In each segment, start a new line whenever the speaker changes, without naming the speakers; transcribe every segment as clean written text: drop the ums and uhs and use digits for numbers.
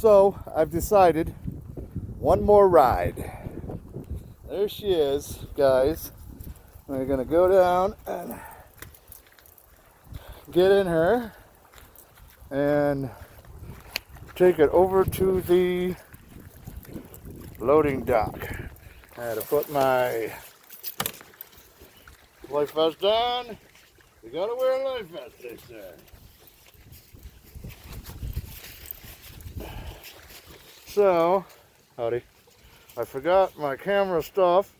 So I've decided one more ride. There she is, guys. We're gonna go down and get in her and take it over to the loading dock. I had to put my life vest on. You gotta wear a life vest, they said. So, howdy. I forgot my camera stuff.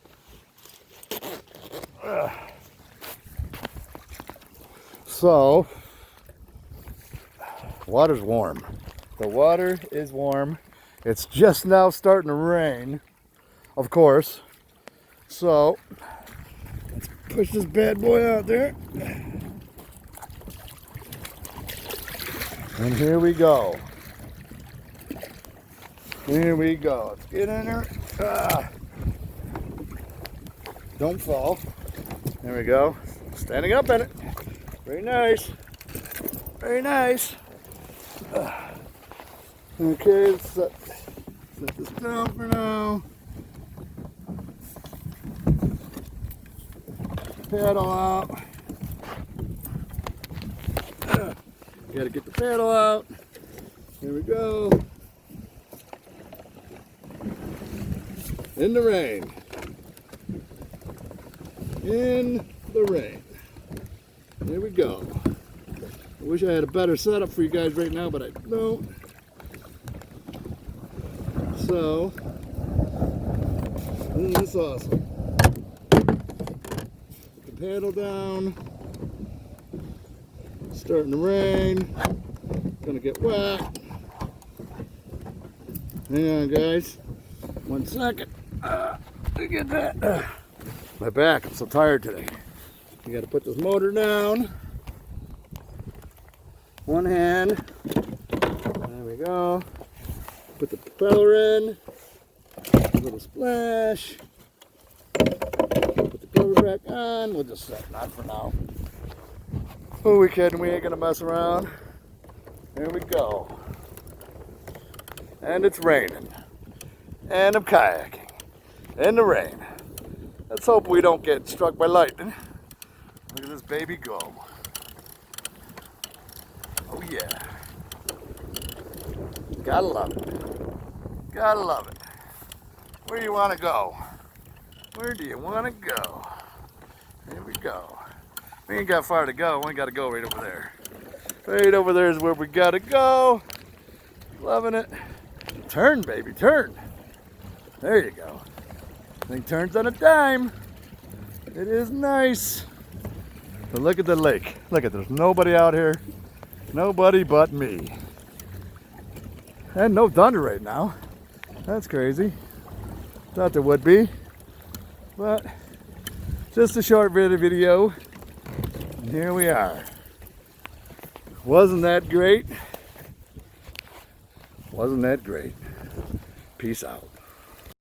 So, water's warm. The water is warm. It's just now starting to rain, of course. So, let's push this bad boy out there. And here we go. Here we go. Let's get in there. Don't fall. There we go. Standing up in it. Very nice. Very nice. Okay, let's set this down for now. Paddle out. Gotta get the paddle out. Here we go. In the rain. In the rain. Here we go. I wish I had a better setup for you guys right now, but I don't. So, isn't this awesome? Put the paddle down. It's starting to rain. It's gonna get wet. Hang on, guys. 1 second. To get that. My back, I'm so tired today. You gotta put this motor down. One hand. There we go. Put the propeller in. A little splash. Put the cover back on. We'll just set that for now. Who are we kidding? We ain't gonna mess around. Here we go. And it's raining. And I'm kayaking. In the rain. Let's hope we don't get struck by lightning. Look at this baby go. Oh yeah. Gotta love it. Gotta love it. Where do you want to go? Where do you want to go? Here we go. We ain't got far to go. We got to go right over there. Right over there is where we got to go. Loving it. Turn, baby, turn. There you go. Thing turns on a dime. It is nice. But look at the lake. Look at, there's nobody out here. Nobody but me. And no thunder right now. That's crazy. Thought there would be. But just a short video. And here we are. Wasn't that great? Wasn't that great? Peace out.